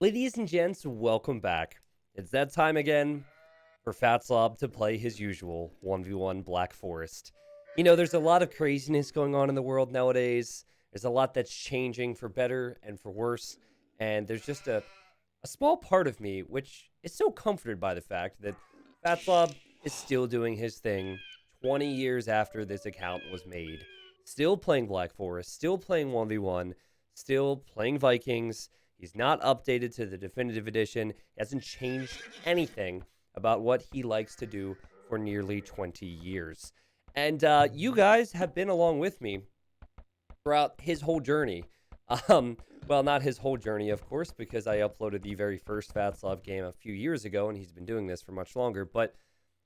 Ladies and gents, welcome back. It's that time again for Fatslob to play his usual 1v1 Black Forest. You know, there's a lot of craziness going on in the world nowadays. There's a lot that's changing for better and for worse. And there's just a small part of me which is so comforted by the fact that Fatslob is still doing his thing 20 years after this account was made. Still playing Black Forest, still playing 1v1, still playing Vikings. He's not updated to the definitive edition. He hasn't changed anything about what he likes to do for nearly 20 years. And you guys have been along with me throughout his whole journey. Well, not his whole journey, of course, because I uploaded the very first Fatslob game a few years ago, and he's been doing this for much longer. But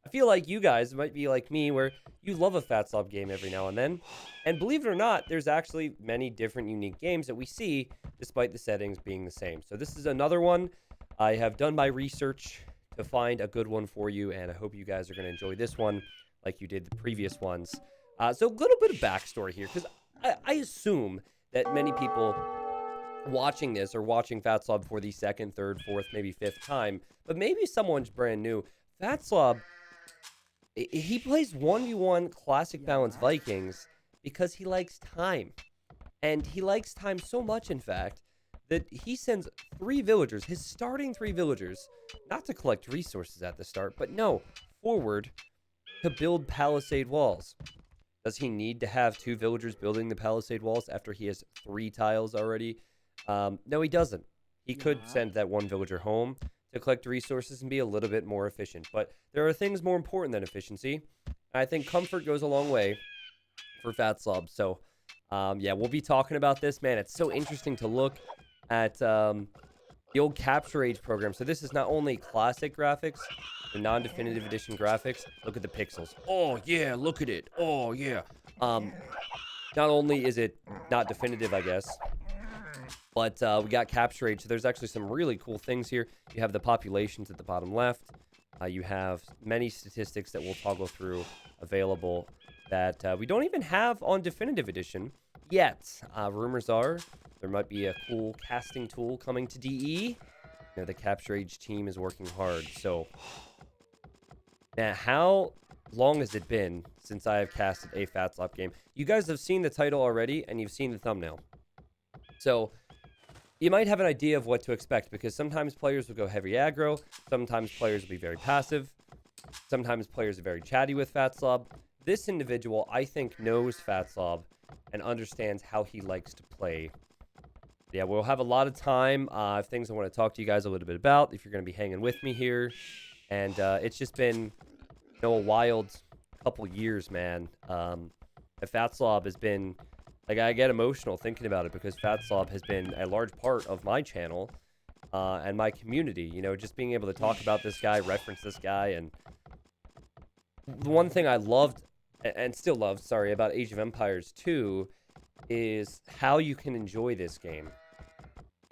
I feel like you guys might be like me, where you love a Fatslob game every now and then. And believe it or not, there's actually many different unique games that we see, despite the settings being the same. So this is another one. I have done my research to find a good one for you, and I hope you guys are going to enjoy this one like you did the previous ones. So a little bit of backstory here, because I assume that many people watching this or watching Fatslob for the second, third, fourth, maybe fifth time, but maybe someone's brand new. Fatslob, he plays 1v1 Classic Balance Vikings because he likes time. And he likes time so much, in fact, that he sends 3 villagers, his starting 3 villagers, not to collect resources at the start, but no, forward to build palisade walls. Does he need to have 2 villagers building the palisade walls after he has 3 tiles already? No, he doesn't. He could send that 1 villager home to collect resources and be a little bit more efficient. But there are things more important than efficiency. I think comfort goes a long way for Fatslob. So, yeah, we'll be talking about this. Man, it's so interesting to look at the old Capture Age program. So this is not only classic graphics, the non-definitive edition graphics. Look at the pixels. Oh, yeah, look at it. Oh, yeah. Not only is it not definitive, I guess, but we got Capture Age. So there's actually some really cool things here. You have the populations at the bottom left. You have many statistics that we'll toggle through available that we don't even have on definitive edition yet. Rumors are there might be a cool casting tool coming to DE. You know, the Capture Age team is working hard. So now, how long has it been since I have casted a Fatslob game? You guys have seen the title already, and you've seen the thumbnail. So you might have an idea of what to expect, because sometimes players will go heavy aggro, sometimes players will be very passive, sometimes players are very chatty with Fatslob. This individual, I think, knows Fatslob and understands how he likes to play. Yeah, we'll have a lot of time, things I want to talk to you guys a little bit about, if you're going to be hanging with me here. And it's just been, you know, a wild couple years, man. Fatslob has been, like, I get emotional thinking about it, because Fatslob has been a large part of my channel and my community. You know, just being able to talk about this guy, reference this guy. And the one thing I loved, and still love, sorry, about Age of Empires 2 is how you can enjoy this game.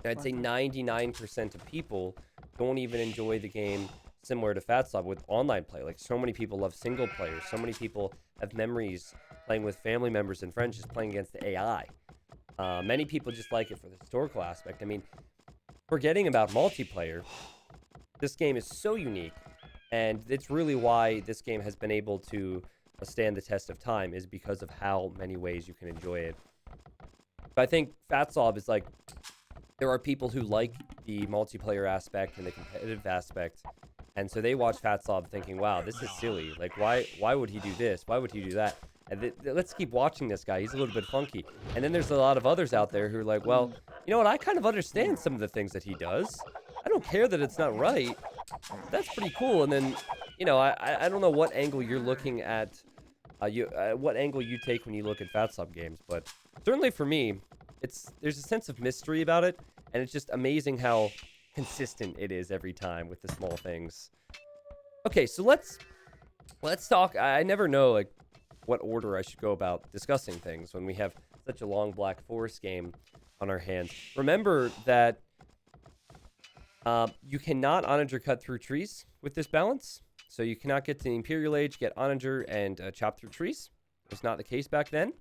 I'd say 99% of people don't even enjoy the game similar to Fatslob with online play. Like, so many people love single players. So many people have memories playing with family members and friends, just playing against the AI. Many people just like it for the historical aspect. I mean, forgetting about multiplayer, this game is so unique, and it's really why this game has been able to stand the test of time, is because of how many ways you can enjoy it. But I think Fatslob is like, there are people who like the multiplayer aspect and the competitive aspect, and so they watch Fatslob thinking, wow, this is silly. Like, why would he do this? Why would he do that? And let's keep watching this guy. He's a little bit funky. And then there's a lot of others out there who are like, well, you know what? I kind of understand some of the things that he does. I don't care that it's not right. That's pretty cool. And then, you know, I don't know what angle you're looking at, what angle you take when you look at Fatslob games, but certainly for me, there's a sense of mystery about it, and it's just amazing how consistent it is every time with the small things. Okay, so let's talk. I never know, like, what order I should go about discussing things when we have such a long Black Forest game on our hands. Remember that you cannot onager cut through trees with this balance. So you cannot get to the Imperial Age, get onager, and chop through trees. It was not the case back then.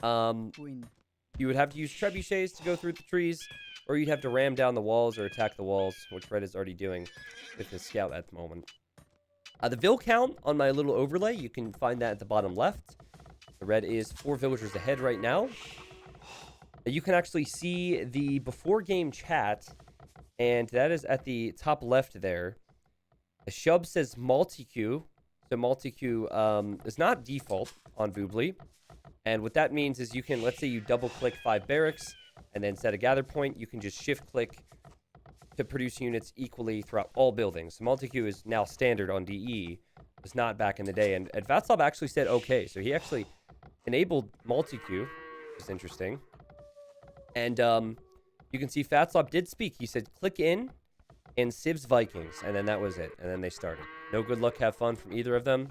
You would have to use trebuchets to go through the trees. or you'd have to ram down the walls or attack the walls, which Red is already doing with his scout at the moment. The vill count on my little overlay, you can find that at the bottom left. The Red is 4 villagers ahead right now. You can actually see the before game chat, and that is at the top left there. The Shub says multi-queue. So multi-queue is not default on Voobly. And what that means is you can, let's say you double click 5 barracks and then set a gather point. You can just shift click to produce units equally throughout all buildings. So multi-queue is now standard on DE. It was not back in the day. And Fatslob actually said okay. So he actually enabled multi-queue, which is interesting. And you can see Fatslob did speak. He said click in and Civs Vikings. And then that was it. And then they started. No good luck, have fun from either of them.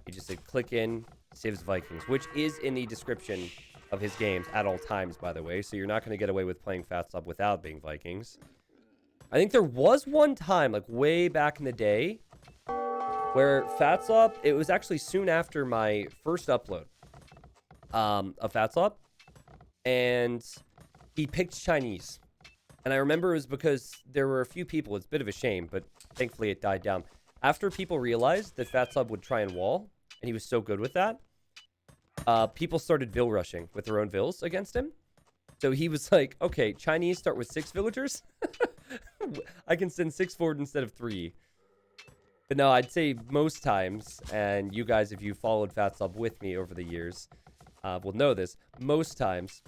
He just said click in Civs Vikings, which is in the description of his games at all times, by the way. So you're not going to get away with playing Fatslob without being Vikings. I think there was one time, like way back in the day, where Fatslob, it was actually soon after my first upload of Fatslob, and he picked Chinese. And I remember it was because there were a few people, it's a bit of a shame, but thankfully it died down. After people realized that Fatslob would try and wall, and he was so good with that, people started vill rushing with their own vills against him. So he was like, okay, Chinese start with 6 villagers. I can send 6 forward instead of 3. But no, I'd say most times, and you guys, if you followed Fatslob with me over the years, will know this. Most times,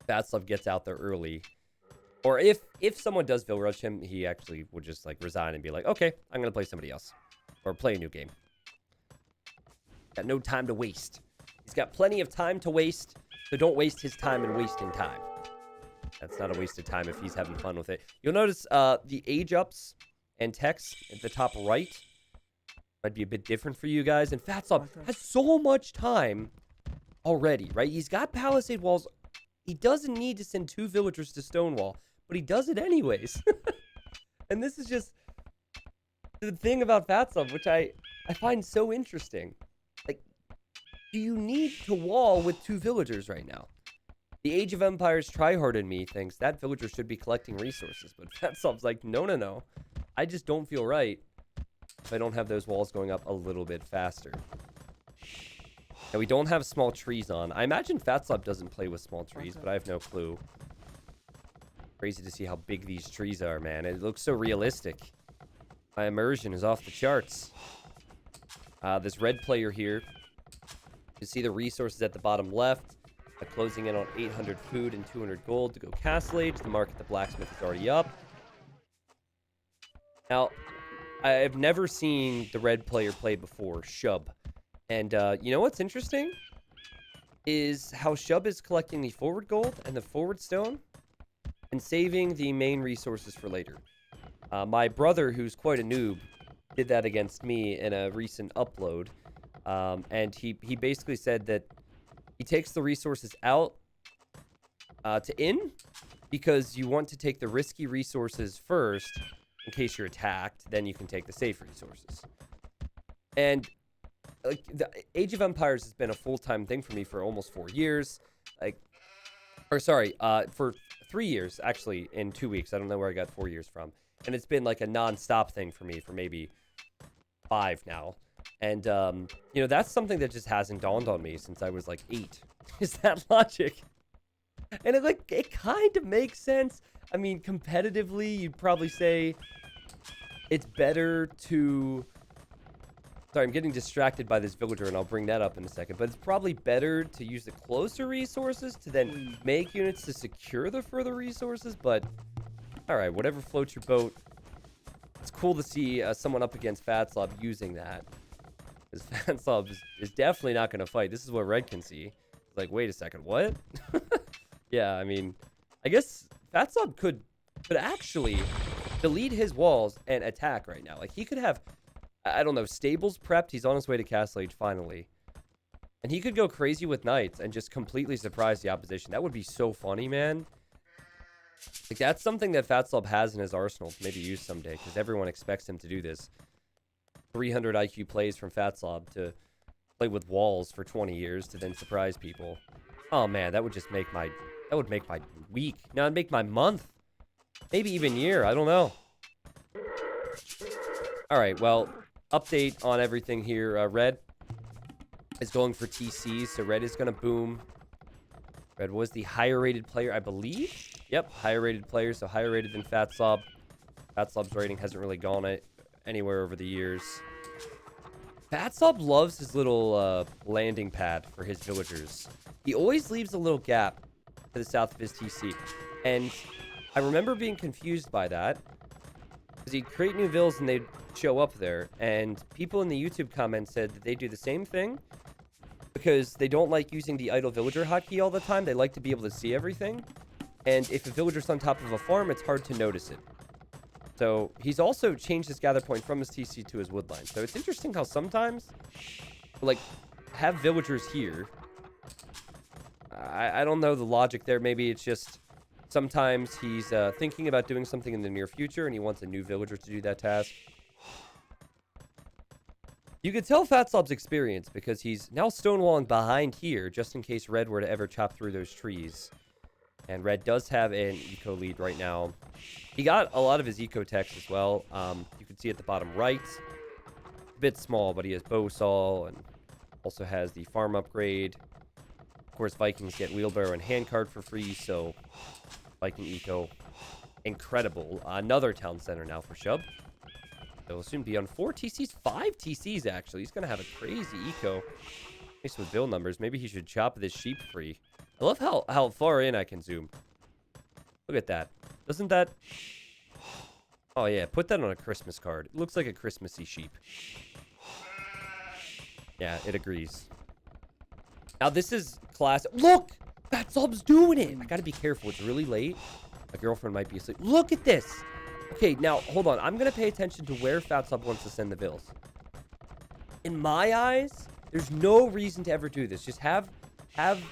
Fatslob gets out there early. Or if someone does vill rush him, he actually would just like resign and be like, okay, I'm going to play somebody else. Or play a new game. Got no time to waste. He's got plenty of time to waste, so don't waste his time in wasting time. That's not a waste of time if he's having fun with it. You'll notice the age ups and text at the top right might be a bit different for you guys. And Fatslob has so much time already, right? He's got palisade walls. He doesn't need to send 2 villagers to Stonewall, but he does it anyways. And this is just the thing about Fatslob, which I find so interesting. Like, do you need to wall with 2 villagers right now? The Age of Empires tryhard in me thinks that villager should be collecting resources, but Fatslob's like, no. I just don't feel right if I don't have those walls going up a little bit faster. Now, we don't have small trees on. I imagine Fatslob doesn't play with small trees, but I have no clue. Crazy to see how big these trees are, man. It looks so realistic. My immersion is off the charts. This red player here, you see the resources at the bottom left. Closing in on 800 food and 200 gold to go Castle Age. The market, the blacksmith is already up. Now, I've never seen the red player play before, Shub. And you know what's interesting? Is how Shub is collecting the forward gold and the forward stone and saving the main resources for later. My brother, who's quite a noob, did that against me in a recent upload. And he basically said that he takes the resources out to in because you want to take the risky resources first in case you're attacked. Then you can take the safe resources. And like the Age of Empires has been a full-time thing for me for almost 4 years. For 3 years, actually, in 2 weeks. I don't know where I got 4 years from. And it's been like a non-stop thing for me for maybe 5 now. And, you know, that's something that just hasn't dawned on me since I was, like, 8. Is that logic? And it kind of makes sense. I mean, competitively, you'd probably say it's better to... Sorry, I'm getting distracted by this villager, and I'll bring that up in a second. But it's probably better to use the closer resources to then make units to secure the further resources. But, all right, whatever floats your boat. It's cool to see someone up against Fatslob using that. Because Fatslob is definitely not going to fight. This is what Red can see. It's like, wait a second, what? Yeah, I mean, I guess Fatslob could actually delete his walls and attack right now. Like, he could have, I don't know, stables prepped. He's on his way to Castle Age, finally. And he could go crazy with knights and just completely surprise the opposition. That would be so funny, man. Like, that's something that Fatslob has in his arsenal to maybe use someday, because everyone expects him to do this. 300 IQ plays from Fatslob to play with walls for 20 years to then surprise people. Oh, man, that would just make my That would make my week. No, it'd make my month. Maybe even year. I don't know. All right, well, update on everything here. Red is going for TC, so Red is going to boom. Red was the higher rated player, I believe. Yep, higher rated player, so higher rated than Fatslob. Fatslob's rating hasn't really gone anywhere over the years. Fatslob loves his little landing pad for his villagers. He always leaves a little gap to the south of his TC. And I remember being confused by that. Because he'd create new villas and they'd show up there. And people in the YouTube comments said that they do the same thing. Because they don't like using the idle villager hotkey all the time. They like to be able to see everything. And if a villager's on top of a farm, it's hard to notice it. So he's also changed his gather point from his TC to his woodline. So it's interesting how sometimes, like, have villagers here. I don't know the logic there. Maybe it's just sometimes he's thinking about doing something in the near future and he wants a new villager to do that task. You could tell Fatslob's experience because he's now stonewalling behind here just in case Red were to ever chop through those trees. And Red does have an eco lead right now. He got a lot of his eco techs as well. You can see at the bottom right. A bit small, but he has bow saw and also has the farm upgrade. Of course, Vikings get wheelbarrow and handcart for free, so Viking eco, incredible. Another town center now for Shub. He'll soon be on 4 TCs, 5 TCs actually. He's gonna have a crazy eco. Nice with bill numbers. Maybe he should chop this sheep free. I love how far in I can zoom. Look at that. Doesn't that... Oh, yeah. Put that on a Christmas card. It looks like a Christmassy sheep. Yeah, it agrees. Now, this is classic. Look! Fatslob's doing it! I gotta be careful. It's really late. My girlfriend might be asleep. Look at this! Okay, now, hold on. I'm gonna pay attention to where Fatslob wants to send the bills. In my eyes, there's no reason to ever do this. Just have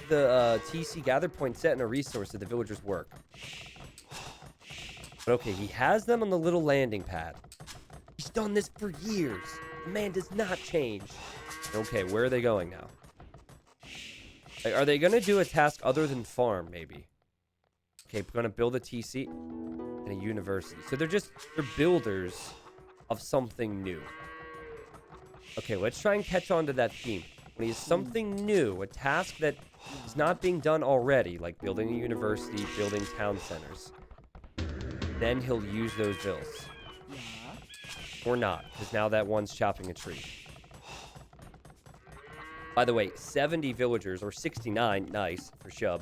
the TC gather point set in a resource that the villagers work. But okay, he has them on the little landing pad. He's done this for years. The man does not change. Okay, where are they going now? Like, are they going to do a task other than farm, maybe? Okay, we're going to build a TC and a university. So they're builders of something new. Okay, let's try and catch on to that theme. When he has something new, a task that is not being done already, like building a university, building town centers, then he'll use those bills. Or not, because now that one's chopping a tree. By the way, 70 villagers, or 69, nice, for Shub.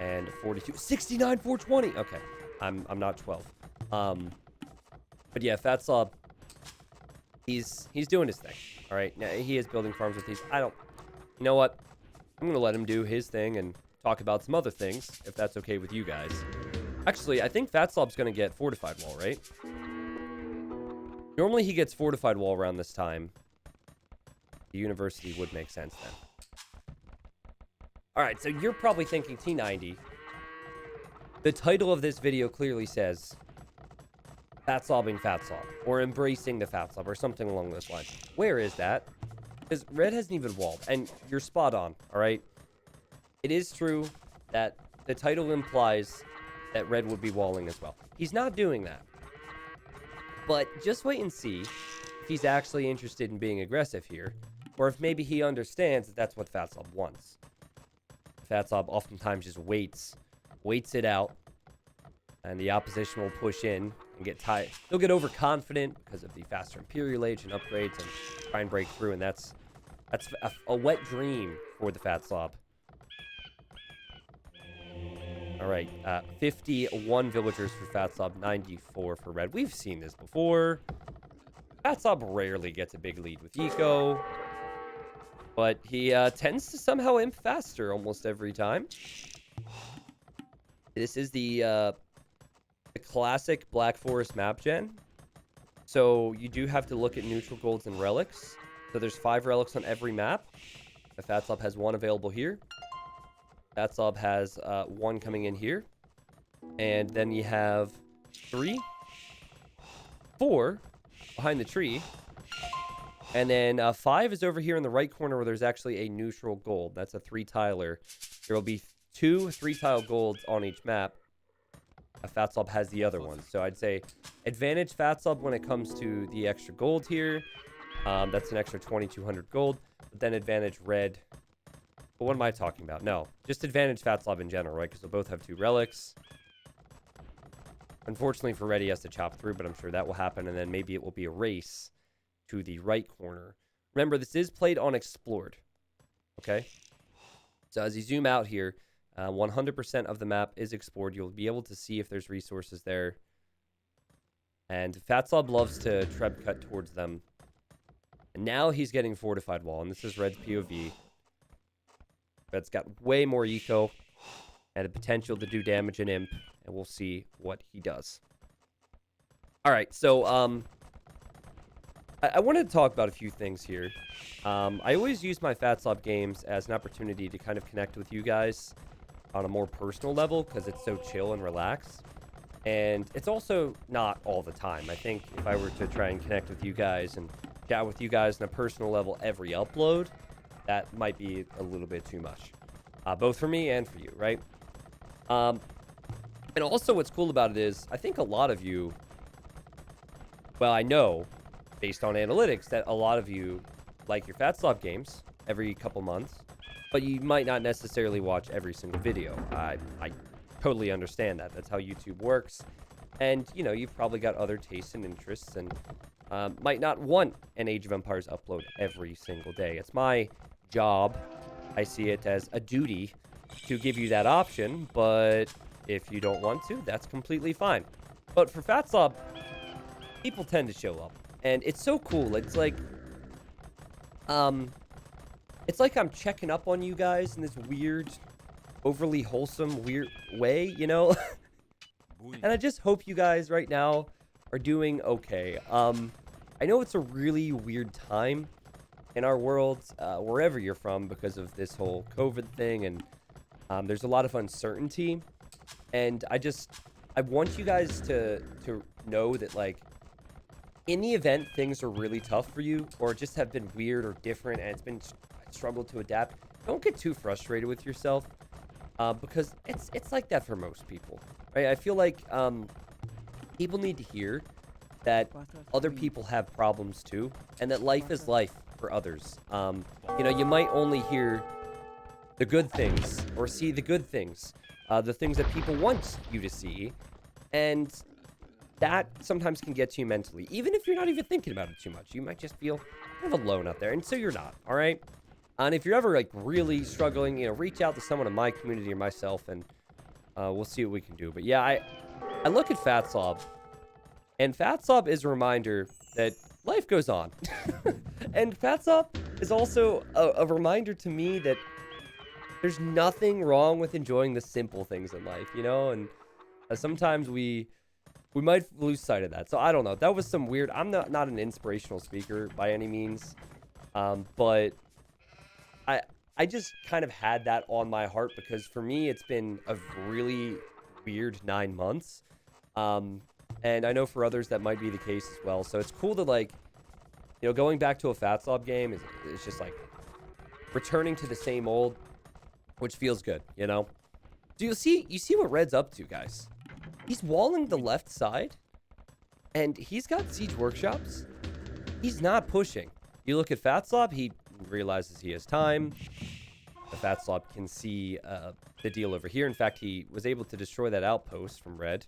And 42, 69, 420! Okay, I'm not 12. But yeah, Fatslob, he's doing his thing. All right, now he is building farms with these. You know what? I'm going to let him do his thing and talk about some other things, if that's okay with you guys. Actually, I think Fatslob's going to get fortified wall, right? Normally he gets fortified wall around this time. The university would make sense then. All right, so you're probably thinking T90. The title of this video clearly says Fatslobbing Fatslob, or embracing the Fatslob, or something along those lines. Where is that? Because Red hasn't even walled, and you're spot on, all right? It is true that the title implies that Red would be walling as well. He's not doing that. But just wait and see if he's actually interested in being aggressive here, or if maybe he understands that that's what Fatslob wants. Fatslob oftentimes just waits it out, and the opposition will push in and get tired. They'll get overconfident because of the faster Imperial Age and upgrades and try and break through, and that's a wet dream for the Fatslob. All right, 51 villagers for Fatslob, 94 for Red. We've seen this before. Fatslob rarely gets a big lead with eco, but he tends to somehow imp faster almost every time. This is the classic Black Forest map gen. So you do have to look at neutral golds and relics. So there's 5 relics on every map. The Fatslob has 1 available here. Fatslob has 1 coming in here. And then you have 3, 4 behind the tree. And then 5 is over here in the right corner where there's actually a neutral gold. That's a 3-tiler. There will be 2 3-tile golds on each map, Fatslob has the other one. So I'd say advantage Fatslob when it comes to the extra gold here. That's an extra 2,200 gold. But then advantage red. But what am I talking about? No, just advantage Fatslob in general, right? Because they'll both have 2 relics. Unfortunately for red, he has to chop through, but I'm sure that will happen. And then maybe it will be a race to the right corner. Remember, this is played on explored. Okay? So as you zoom out here, 100% of the map is explored. You'll be able to see if there's resources there. And Fatslob loves to treb cut towards them. And now he's getting fortified wall, and this is red's POV. Red's got way more eco and the potential to do damage in imp, and we'll see what he does. All right, so I wanted to talk about a few things here. I always use my Fatslob games as an opportunity to kind of connect with you guys on a more personal level because it's so chill and relaxed. And it's also not all the time. I think if I were to try and connect with you guys and chat with you guys on a personal level every upload, that might be a little bit too much. Both for me and for you, right? And also what's cool about it is I think a lot of you, well, I know based on analytics that a lot of you like your Fatslob games every couple months, but you might not necessarily watch every single video. I totally understand that. That's how YouTube works. And, you know, you've probably got other tastes and interests and might not want an Age of Empires upload every single day. It's my job. I see it as a duty to give you that option, but if you don't want to, that's completely fine. But for Fatslob, people tend to show up. And it's so cool. It's like I'm checking up on you guys in this weird, overly wholesome, weird way, you know? And I just hope you guys right now are doing okay. I know it's a really weird time in our world, wherever you're from, because of this whole COVID thing, and there's a lot of uncertainty. And I want you guys to know that, like, in the event things are really tough for you, or just have been weird or different, and it's been a struggle to adapt, don't get too frustrated with yourself, because it's like that for most people, right? I feel like people need to hear that other people have problems too, and that life is life for others. You know, you might only hear the good things or see the good things, the things that people want you to see, and that sometimes can get to you mentally, even if you're not even thinking about it too much. You might just feel kind of alone out there, and so you're not, all right? And if you're ever, like, really struggling, you know, reach out to someone in my community or myself, and we'll see what we can do. But yeah, I look at Fatslob, and Fatslob is a reminder that life goes on. And Fatslob is also a reminder to me that there's nothing wrong with enjoying the simple things in life, you know? And sometimes we might lose sight of that. So I don't know. That was some weird... I'm not an inspirational speaker by any means. But I just kind of had that on my heart because for me, it's been a really weird 9 months. And I know for others that might be the case as well. So it's cool to, like, you know, going back to a Fatslob game is just like returning to the same old, which feels good, you know? Do you see what Red's up to, guys? He's walling the left side, and he's got siege workshops. He's not pushing. You look at Fatslob, he realizes he has time. The Fatslob can see the deal over here. In fact, he was able to destroy that outpost from Red.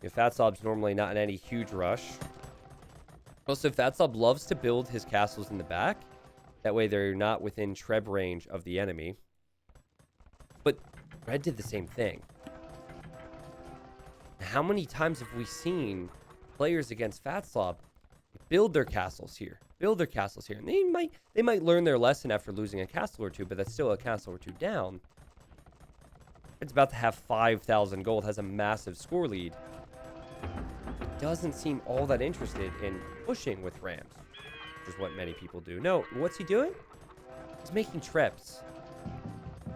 Fatslob's normally not in any huge rush. Also, Fatslob loves to build his castles in the back. That way they're not within treb range of the enemy. But Red did the same thing. How many times have we seen players against Fatslob build their castles here? Build their castles here. And they might learn their lesson after losing a castle or two, but that's still a castle or two down. It's about to have 5,000 gold, has a massive score lead. Doesn't seem all that interested in pushing with rams, which is what many people do. No, what's he doing? He's making trebs.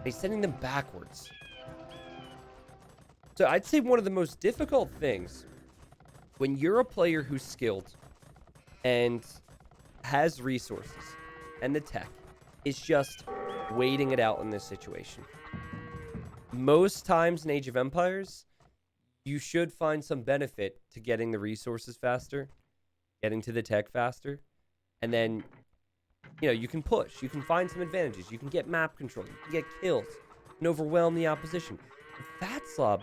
He's sending them backwards. So I'd say one of the most difficult things when you're a player who's skilled and has resources and the tech is just waiting it out in this situation. Most times in Age of Empires, you should find some benefit to getting the resources faster, getting to the tech faster, and then, you can push. You can find some advantages. You can get map control. You can get kills and overwhelm the opposition. Fatslob,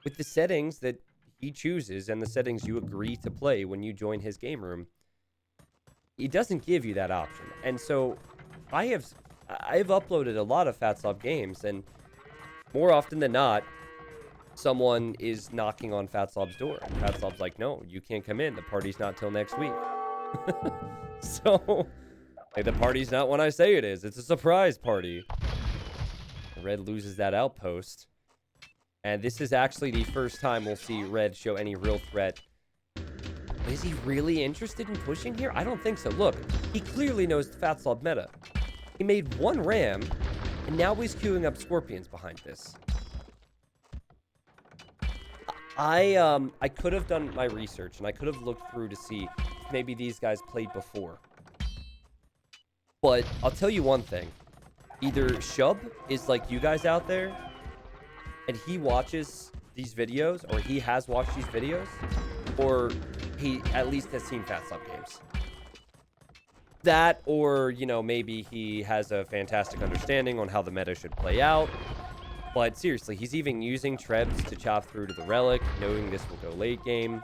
with the settings that he chooses and the settings you agree to play when you join his game room, he doesn't give you that option. And so I've uploaded a lot of Fatslob games, and more often than not, someone is knocking on Fatslob's door. And Fatslob's like, no, you can't come in. The party's not till next week. So, like, the party's not when I say it is. It's a surprise party. Red loses that outpost. And this is actually the first time we'll see Red show any real threat. But is he really interested in pushing here? I don't think so. Look, he clearly knows the Fatslob meta. He made one ram, and now he's queuing up scorpions behind this. I could have done my research, and I could have looked through to see if maybe these guys played before. But I'll tell you one thing. Either Shub is like you guys out there, and he watches these videos, or he has watched these videos, or he at least has seen Fatslob games. That, or, maybe he has a fantastic understanding on how the meta should play out. But seriously, he's even using Trebs to chop through to the Relic, knowing this will go late game.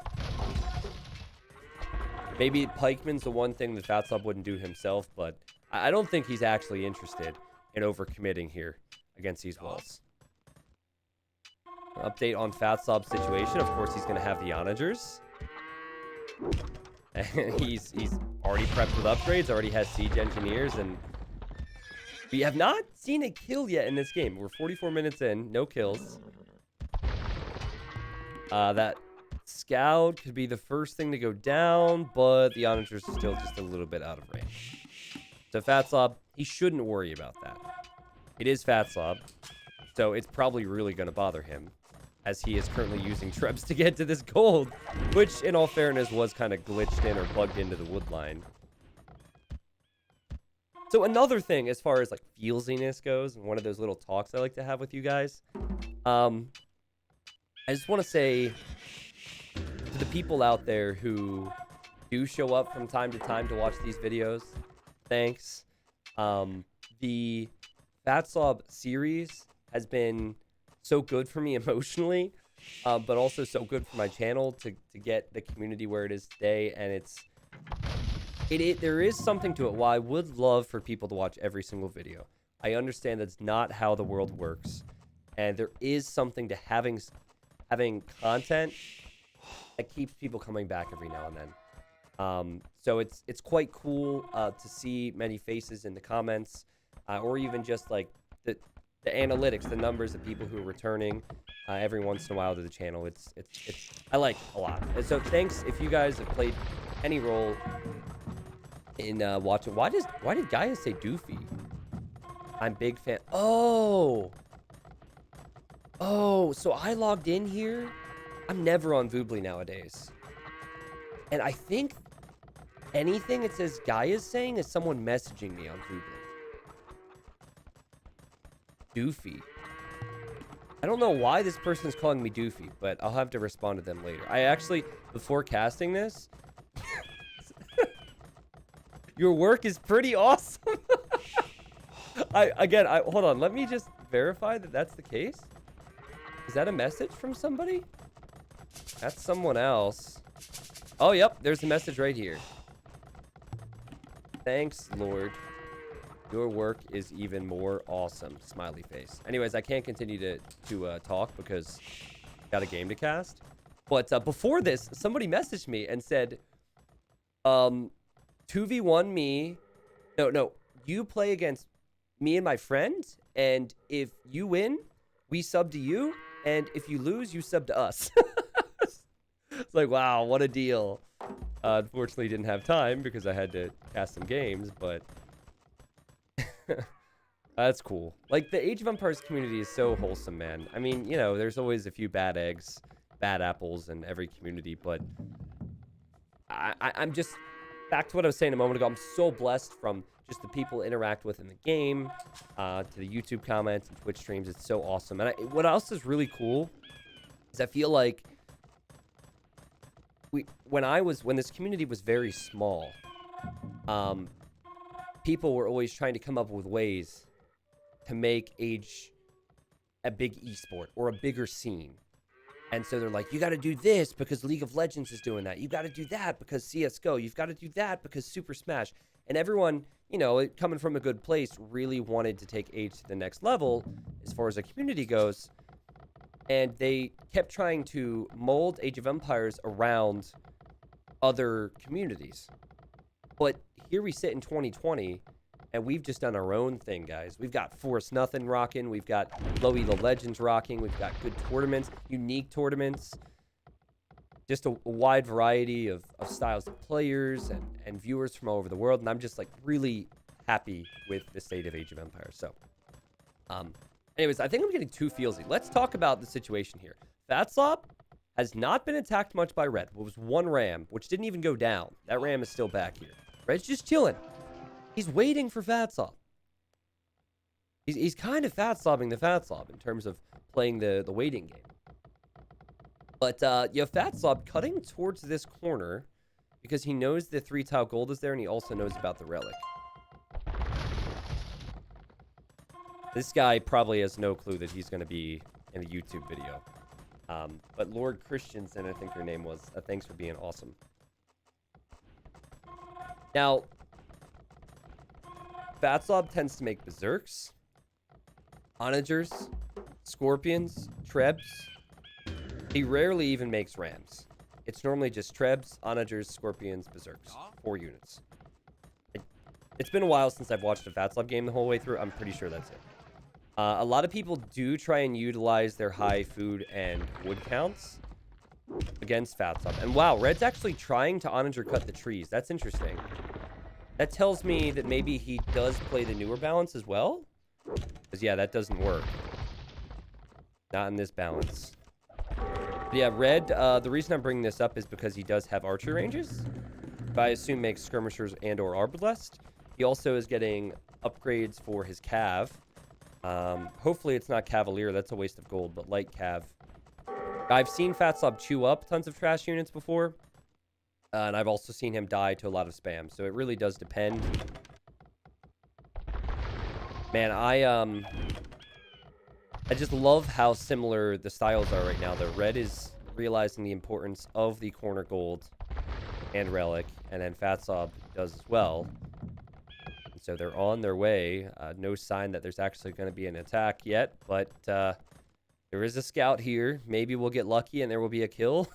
Maybe Pikeman's the one thing that Fatslob wouldn't do himself, but I don't think he's actually interested in overcommitting here against these walls. Update on Fatslob's situation. Of course, he's going to have the onagers. And he's already prepped with upgrades, already has siege engineers, and we have not seen a kill yet in this game. We're 44 minutes in, no kills. That scout could be the first thing to go down, but the onagers are still just a little bit out of range. So Fatslob, he shouldn't worry about that. It is Fatslob, so it's probably really going to bother him, as he is currently using Trebs to get to this gold, which, in all fairness, was kind of glitched in or plugged into the wood line. So another thing, as far as, like, feelsiness goes, and one of those little talks I like to have with you guys, I just want to say to the people out there who do show up from time to time to watch these videos, thanks. The Fatslob series has been so good for me emotionally, but also so good for my channel to get the community where it is today. And there is something to it. While I would love for people to watch every single video, I understand that's not how the world works, and there is something to having content that keeps people coming back every now and then. So it's quite cool to see many faces in the comments, or even just like the analytics, the numbers of people who are returning every once in a while to the channel. It's I like it a lot. And so thanks if you guys have played any role in watching. Why did Gaia say Doofy? I'm big fan. Oh, so I logged in here. I'm never on Voobly nowadays, and I think anything it says Gaia's saying is someone messaging me on Voobly. Doofy. I don't know why this person is calling me Doofy, but I'll have to respond to them later. I actually, before casting this, your work is pretty awesome. Hold on. Let me just verify that that's the case. Is that a message from somebody? That's someone else. Oh, yep. There's a message right here. Thanks, Lord. Your work is even more awesome. Smiley face. Anyways, I can't continue to talk because I got a game to cast. But before this, somebody messaged me and said, 2v1 me. No. You play against me and my friend, and if you win, we sub to you, and if you lose, you sub to us. It's like, wow, what a deal. Unfortunately, didn't have time because I had to cast some games, but that's cool. Like, the Age of Empires community is so wholesome, man. I mean, there's always a few bad eggs, bad apples in every community, but I'm just back to what I was saying a moment ago, I'm so blessed from just the people I interact with in the game, to the YouTube comments and Twitch streams. It's so awesome. And what else is really cool is I feel like when this community was very small, people were always trying to come up with ways to make Age a big esport or a bigger scene. And so they're like, you got to do this because League of Legends is doing that. You got to do that because CSGO. You've got to do that because Super Smash. And everyone, you know, coming from a good place, really wanted to take Age to the next level as far as a community goes. And they kept trying to mold Age of Empires around other communities. But here we sit in 2020, and we've just done our own thing, guys. We've got Force Nothing rocking. We've got Low Elo Legends rocking. We've got good tournaments, unique tournaments. Just a wide variety of styles of players and viewers from all over the world. And I'm just, like, really happy with the state of Age of Empires. So, anyways, I think I'm getting too feelsy. Let's talk about the situation here. Fatslob has not been attacked much by Red. It was one ram, which didn't even go down. That ram is still back here. Red's just chilling. He's waiting for Fatslob. He's kind of Fatslobbing the Fatslob in terms of playing the waiting game. But you have Fatslob cutting towards this corner because he knows the 3-tile gold is there, and he also knows about the relic. This guy probably has no clue that he's going to be in a YouTube video. But Lord Christensen, I think her name was, thanks for being awesome. Now, Fatslob tends to make Berserks, Onagers, Scorpions, Trebs. He rarely even makes Rams. It's normally just Trebs, Onagers, Scorpions, Berserks. 4 units. It's been a while since I've watched a Fatslob game the whole way through. I'm pretty sure that's it. A lot of people do try and utilize their high food and wood counts against Fatslob. And wow, Red's actually trying to Onager cut the trees. That's interesting. That tells me that maybe he does play the newer balance as well. Because, yeah, that doesn't work. Not in this balance. But yeah, Red, the reason I'm bringing this up is because he does have archer ranges. I assume makes skirmishers and or arbalest. He also is getting upgrades for his cav. Hopefully it's not Cavalier. That's a waste of gold, but light cav. I've seen Fatslob chew up tons of trash units before. And I've also seen him die to a lot of spam. So it really does depend. Man, I just love how similar the styles are right now. The Red is realizing the importance of the corner gold and relic. And then Fatslob does as well. And so they're on their way. No sign that there's actually going to be an attack yet. But there is a scout here. Maybe we'll get lucky and there will be a kill.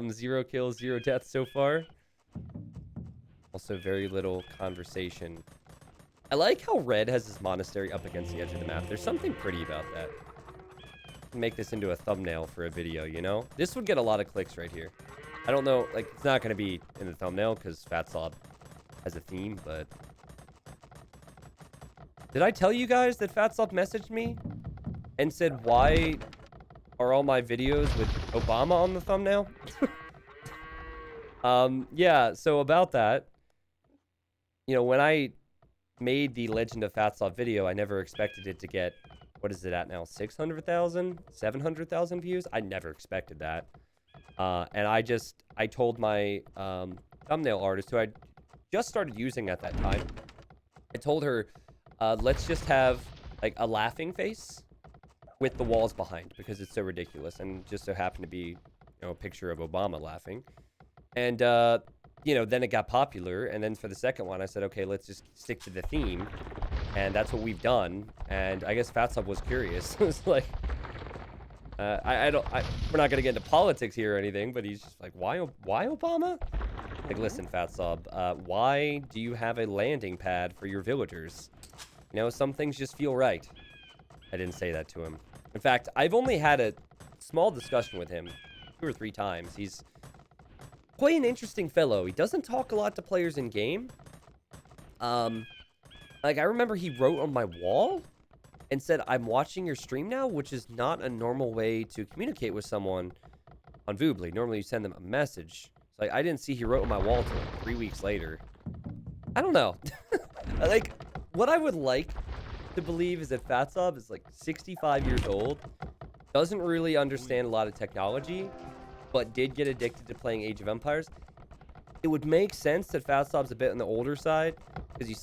0 kills, 0 deaths so far. Also, very little conversation. I like how Red has his monastery up against the edge of the map. There's something pretty about that. Make this into a thumbnail for a video, you know? This would get a lot of clicks right here. I don't know, like, it's not going to be in the thumbnail because Fatslob has a theme, but... Did I tell you guys that Fatslob messaged me and said, why are all my videos with Obama on the thumbnail? Yeah, so about that, you know, when I made the Legend of Fatslob video, I never expected it to get, what is it at now, 600,000, 700,000 views? I never expected that. And I told my thumbnail artist, who I just started using at that time, I told her, let's just have, like, a laughing face with the walls behind, because it's so ridiculous, and just so happened to be, you know, a picture of Obama laughing. And, you know, then it got popular, and then for the second one, I said, okay, let's just stick to the theme, and that's what we've done, and I guess Fatslob was curious. It's like, we're not gonna get into politics here or anything, but he's just like, why Obama? Like, listen, Fatslob, why do you have a landing pad for your villagers? You know, some things just feel right. I didn't say that to him. In fact, I've only had a small discussion with him 2 or 3 times. He's quite an interesting fellow. He doesn't talk a lot to players in game. Like, I remember he wrote on my wall and said, I'm watching your stream now, which is not a normal way to communicate with someone on Voobly. Normally, you send them a message. Like, I didn't see he wrote on my wall until like 3 weeks later. I don't know. Like, what I would like to believe is that Fatslob is like 65 years old, doesn't really understand a lot of technology, but did get addicted to playing Age of Empires. It would make sense that Fatslob's a bit on the older side because he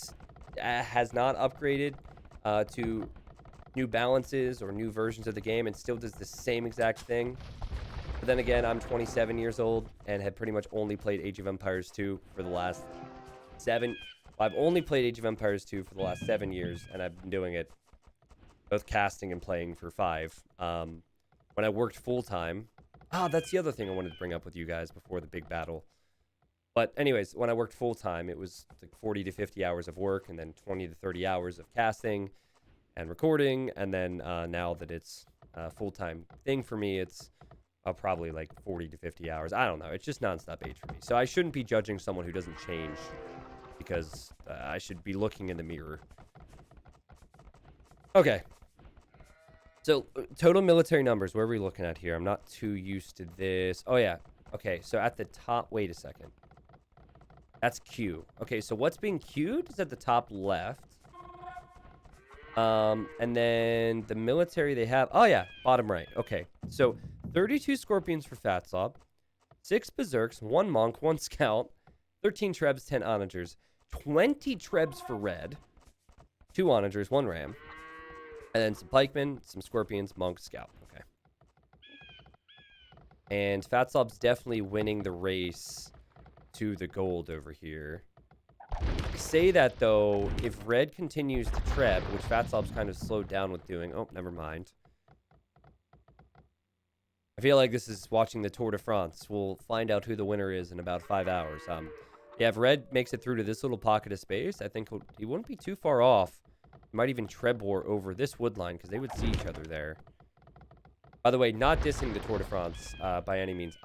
has not upgraded to new balances or new versions of the game and still does the same exact thing. But then again, I'm 27 years old and had pretty much only played Age of Empires 2 for the last 7. I've only played Age of Empires 2 for the last 7 years, and I've been doing it both casting and playing for 5. When I worked full-time... that's the other thing I wanted to bring up with you guys before the big battle. But anyways, when I worked full-time, it was like 40 to 50 hours of work and then 20 to 30 hours of casting and recording. And then now that it's a full-time thing for me, it's probably like 40 to 50 hours. I don't know. It's just nonstop age for me. So I shouldn't be judging someone who doesn't change because I should be looking in the mirror. Okay. So total military numbers. Where are we looking at here? I'm not too used to this. Oh, yeah. Okay. So at the top. Wait a second. That's Q. Okay, so what's being queued is at the top left. And then the military they have... Oh, yeah, bottom right. Okay, so 32 Scorpions for Fatslob, 6 Berserks, 1 Monk, 1 Scout, 13 Trebs, 10 Onagers, 20 Trebs for Red, 2 Onagers, 1 Ram, and then some Pikemen, some Scorpions, Monk, Scout. Okay. And Fatslob's definitely winning the race to the gold over here. I say that though, if Red continues to Treb, which Fatslob's kind of slowed down with doing. Oh, never mind. I feel like this is watching the Tour de France. We'll find out who the winner is in about 5 hours. Yeah, if Red makes it through to this little pocket of space, I think he wouldn't be too far off. He might even Trebor over this wood line because they would see each other there. By the way, not dissing the Tour de France by any means.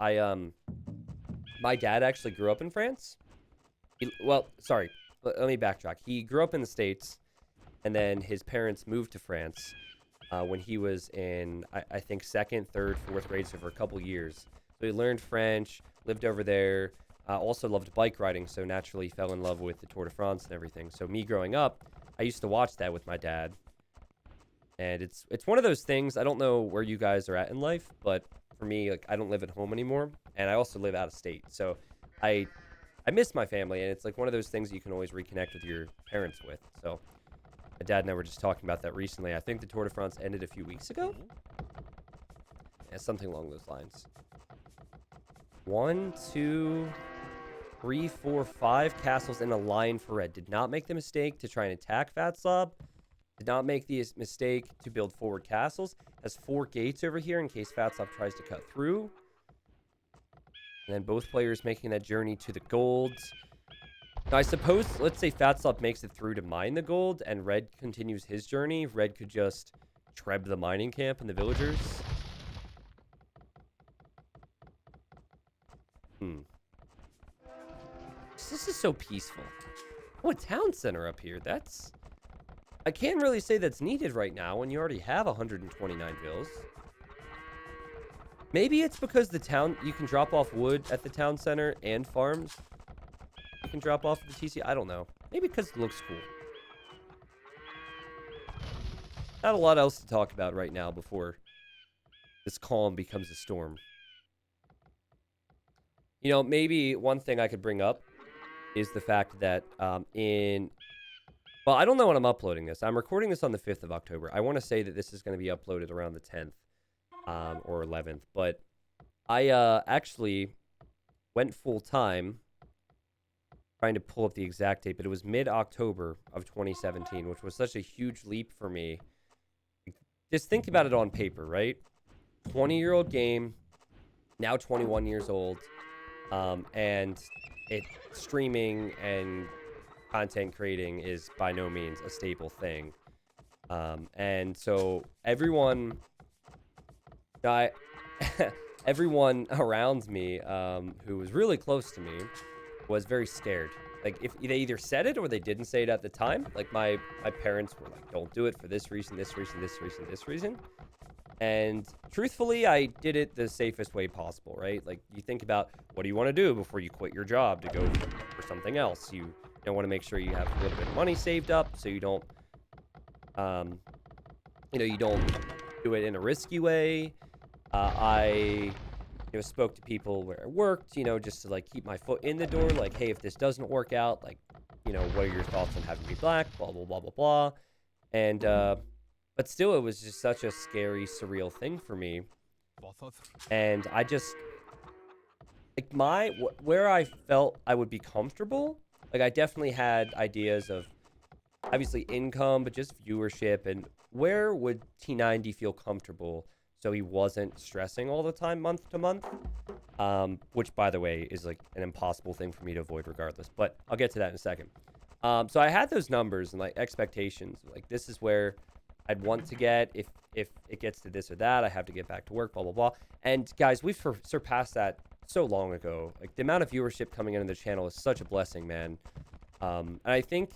My dad actually grew up in France. Well, sorry. Let me backtrack. He grew up in the States, and then his parents moved to France when he was in, I think, 2nd, 3rd, 4th grade, so for a couple years. So he learned French, lived over there, also loved bike riding, so naturally fell in love with the Tour de France and everything. So me growing up, I used to watch that with my dad. And it's one of those things, I don't know where you guys are at in life, but for me, like, I don't live at home anymore, and I also live out of state. So I miss my family, and it's like one of those things that you can always reconnect with your parents with. So my dad and I were just talking about that recently. I think the Tour de France ended a few weeks ago. Yeah, something along those lines. 1, 2, 3, 4, 5 castles in a line for Red. Did not make the mistake to try and attack Fatslob. Did not make the mistake to build forward castles. Has 4 gates over here in case Fatslob tries to cut through. And then both players making that journey to the golds. Now, I suppose, let's say Fatslob makes it through to mine the gold, and Red continues his journey. Red could just treb the mining camp and the villagers. This is so peaceful. Oh, a town center up here. That's... I can't really say that's needed right now when you already have 129 vills. Maybe it's because the town... You can drop off wood at the town center and farms. You can drop off at the TC. I don't know. Maybe because it looks cool. Not a lot else to talk about right now before this calm becomes a storm. You know, maybe one thing I could bring up is the fact that well, I don't know when I'm uploading this. I'm recording this on the 5th of October. I want to say that this is going to be uploaded around the 10th or 11th. But I actually went full-time trying to pull up the exact date. But it was mid-October of 2017, which was such a huge leap for me. Just think about it on paper, right? 20-year-old game, now 21 years old. And streaming and content creating is by no means a stable thing. And so everyone everyone around me who was really close to me was very scared. Like, if they either said it or they didn't say it at the time. Like, my parents were like, don't do it for this reason, this reason, this reason, this reason. And truthfully, I did it the safest way possible, right? Like, you think about what do you want to do before you quit your job to go for something else. You want to make sure you have a little bit of money saved up so you don't, you don't do it in a risky way. I spoke to people where I worked, just to like keep my foot in the door. Like, hey, if this doesn't work out, like, what are your thoughts on having me black? Blah blah blah blah blah. And but still, it was just such a scary, surreal thing for me. And I just like where I felt I would be comfortable. Like, I definitely had ideas of obviously income, but just viewership and where would T90 feel comfortable so he wasn't stressing all the time month to month, which, by the way, is like an impossible thing for me to avoid regardless, but I'll get to that in a second. So I had those numbers and like expectations, like this is where I'd want to get if it gets to this or that, I have to get back to work, blah blah blah. And guys, we've surpassed that so long ago. Like, the amount of viewership coming into the channel is such a blessing, man. And I think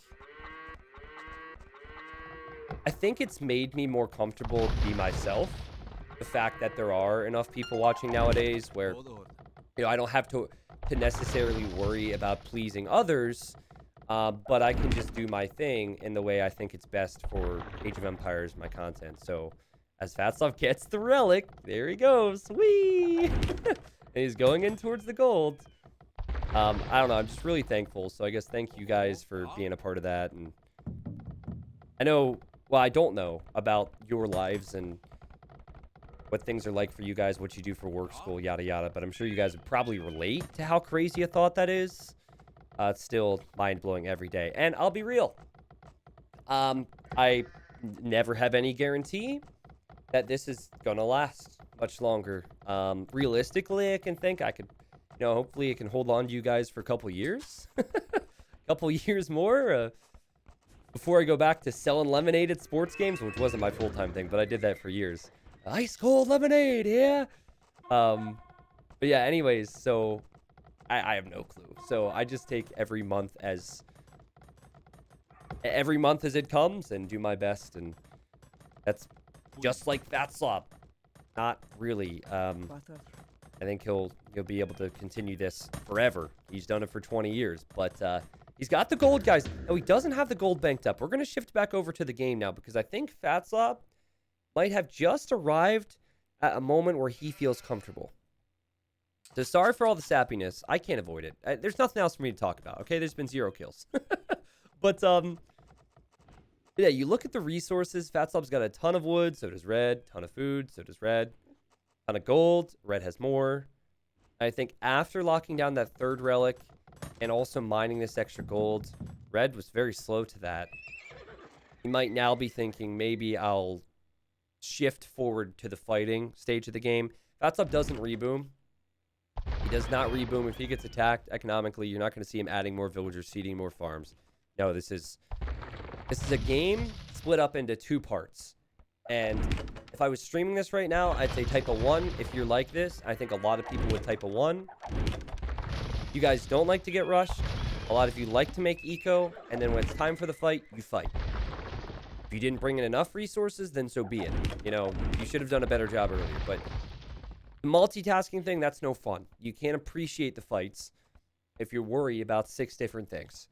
it's made me more comfortable to be myself. The fact that there are enough people watching nowadays where, I don't have to necessarily worry about pleasing others, but I can just do my thing in the way I think it's best for Age of Empires, my content. So, as Fatslob gets the relic, there he goes. Whee! And he's going in towards the gold. I don't know. I'm just really thankful. So I guess thank you guys for being a part of that. And I know, well, I don't know about your lives and what things are like for you guys, what you do for work, school, yada, yada. But I'm sure you guys would probably relate to how crazy a thought that is. It's still mind-blowing every day. And I'll be real. I never have any guarantee that this is going to last much longer. Realistically, I can think I could, hopefully it can hold on to you guys for a couple years. A couple years more. Before I go back to selling lemonade at sports games, which wasn't my full-time thing, but I did that for years. Ice cold lemonade, yeah. But yeah, anyways, so I have no clue. So I just take every month as it comes and do my best, and that's just like Fatslob. Not really. I think he'll be able to continue this forever. He's done it for 20 years, but he's got the gold, guys. No, he doesn't have the gold banked up. We're gonna shift back over to the game now because I think Fatslob might have just arrived at a moment where he feels comfortable. So sorry for all the sappiness. I can't avoid it. There's nothing else for me to talk about, okay? There's been 0 kills. But, yeah, you look at the resources. Fatslob's got a ton of wood, so does Red. Ton of food, so does Red. Ton of gold. Red has more. I think after locking down that 3rd relic and also mining this extra gold, Red was very slow to that. He might now be thinking, maybe I'll shift forward to the fighting stage of the game. Fatslob doesn't reboom. He does not reboom. If he gets attacked economically, you're not going to see him adding more villagers, seeding more farms. No, this is a game split up into 2 parts. And if I was streaming this right now, I'd say type a 1 if you're like this. I think a lot of people would type a 1. You guys don't like to get rushed. A lot of you like to make eco, and then when it's time for the fight, you fight. If you didn't bring in enough resources, then so be it. You should have done a better job earlier, but the multitasking thing, that's no fun. You can't appreciate the fights if you're worried about 6 different things.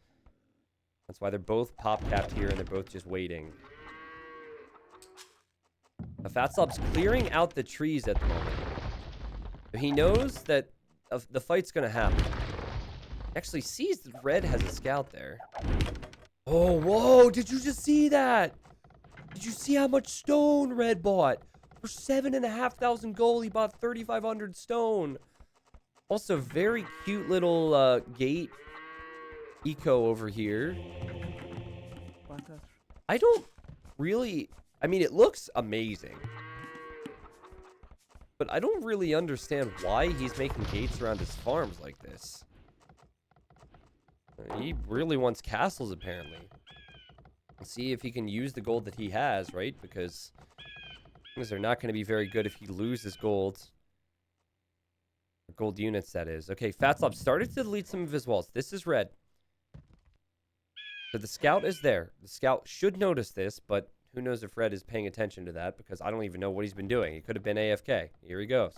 That's why they're both pop-capped here, and they're both just waiting. Now, Fatslob's clearing out the trees at the moment. He knows that the fight's going to happen. Actually sees that Red has a scout there. Oh, whoa, did you just see that? Did you see how much stone Red bought? For 7,500 gold, he bought 3,500 stone. Also, very cute little gate eco over here. I don't really... I mean, it looks amazing. But I don't really understand why he's making gates around his farms like this. He really wants castles, apparently. Let's see if he can use the gold that he has, right? Because things are not going to be very good if he loses gold. Gold units, that is. Okay, Fatslob started to delete some of his walls. This is Red. So the scout is there. The scout should notice this, but who knows if Red is paying attention to that, because I don't even know what he's been doing. He could have been AFK. Here he goes.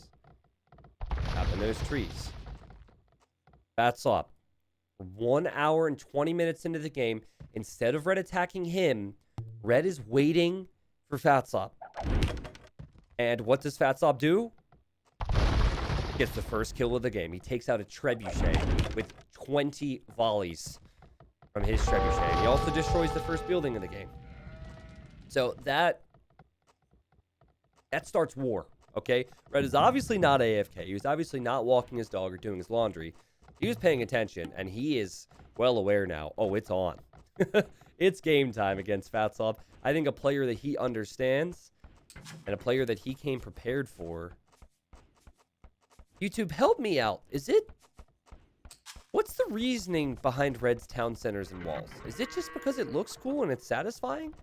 Tapping those trees. Fatslob. 1 hour and 20 minutes into the game, instead of Red attacking him, Red is waiting for Fatslob. And what does Fatslob do? Gets the first kill of the game. He takes out a trebuchet with 20 volleys from his trebuchet. He also destroys the first building in the game. So that starts war, okay? Red is obviously not AFK. He was obviously not walking his dog or doing his laundry. He was paying attention, and he is well aware now. Oh, it's on. It's game time against Fatslob. I think a player that he understands and a player that he came prepared for. YouTube, help me out. What's the reasoning behind Red's town centers and walls? Is it just because it looks cool and it's satisfying?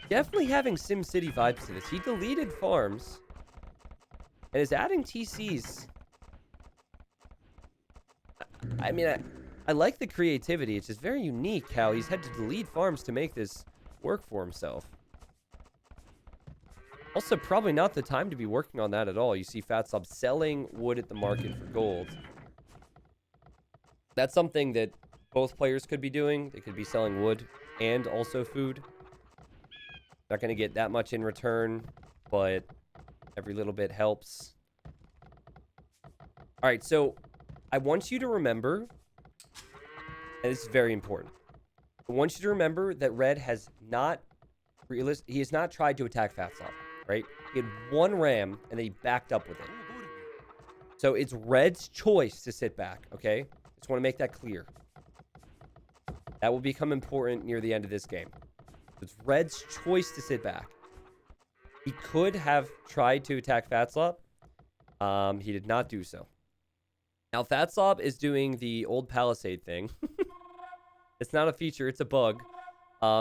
Definitely having SimCity vibes to this. He deleted farms and is adding TCs. I mean, I like the creativity. It's just very unique how he's had to delete farms to make this work for himself. Also, probably not the time to be working on that at all. You see Fatslob selling wood at the market for gold. That's something that both players could be doing. They could be selling wood and also food. Not going to get that much in return, but every little bit helps. All right, so I want you to remember, and this is very important. I want you to remember that Red has not he has not tried to attack Fatslob, right? He had one ram, and then he backed up with it. So it's Red's choice to sit back, okay? Just want to make that clear. That will become important near the end of this game. It's Red's choice to sit back. He could have tried to attack Fatslob. He did not do so. Now, Fatslob is doing the old Palisade thing. It's not a feature, it's a bug.